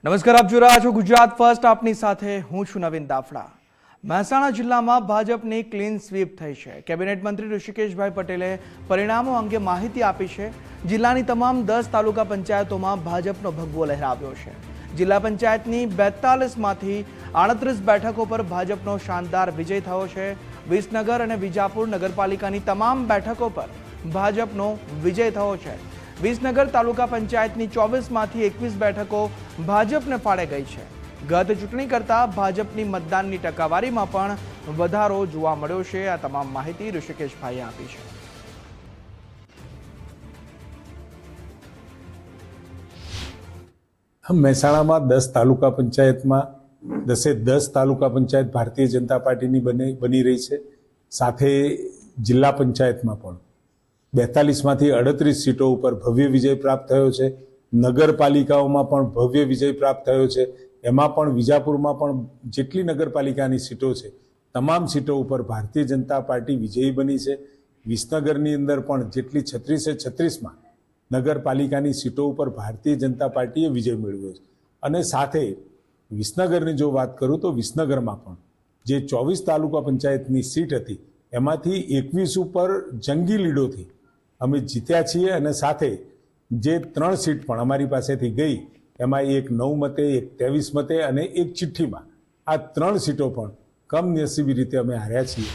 નમસ્કાર, આપ જોઈ રહ્યા છો ગુજરાત ફર્સ્ટ. આપની સાથે હું છું નવીન દાફડા. મહેસાણા જિલ્લામાં ભાજપની ક્લીન સ્વીપ થઈ છે. કેબિનેટ મંત્રી ઋષિકેશભાઈ પટેલે પરિણામો અંગે માહિતી આપી છે. જિલ્લાની તમામ 10 તાલુકા પંચાયતોમાં ભાજપનો ભગવો લહેરાવ્યો છે. જિલ્લા પંચાયતની 42માંથી 38 બેઠકો પર ભાજપનો શાનદાર વિજય થયો છે. વિસનગર અને વિજાપુર નગરપાલિકાની તમામ બેઠકો પર ભાજપનો વિજય થયો છે. વિસનગર તાલુકા પંચાયતની 24માંથી 21 બેઠકો ભાજપને ફાળે ગઈ છે. ગત ચૂંટણી કરતા ભાજપની મતદાનની ટકાવારીમાં પણ વધારો જોવા મળ્યો છે. આ તમામ માહિતી ઋષિકેશભાઈએ આપી છે. મહેસાણામાં 10 તાલુકા પંચાયતમાં 10 તાલુકા પંચાયત ભારતીય જનતા પાર્ટીની બની રહી છે. સાથે જિલ્લા પંચાયતમાં પણ 42માંથી 38 સીટો ઉપર ભવ્ય વિજય પ્રાપ્ત થયો છે. નગરપાલિકાઓમાં પણ ભવ્ય વિજય પ્રાપ્ત થયો છે. એમાં પણ વિજાપુરમાં પણ જેટલી નગરપાલિકાની સીટો છે તમામ સીટો ઉપર ભારતીય જનતા પાર્ટી વિજયી બની છે. વિસનગરની અંદર પણ જેટલી 36માં નગરપાલિકાની સીટો ઉપર ભારતીય જનતા પાર્ટીએ વિજય મેળવ્યો છે. અને સાથે વિસનગરની જો વાત કરું તો વિસનગરમાં પણ જે 24 તાલુકા પંચાયતની સીટ હતી એમાંથી 21 ઉપર જંગી લીડોથી અમે જીત્યા છીએ. અને સાથે જે 3 સીટ પણ અમારી પાસેથી ગઈ એમાં એક 9 મતે, એક 23 મતે અને એક ચિઠ્ઠીમાં, આ 3 સીટો પણ કમનસીબી રીતે અમે હાર્યા છીએ.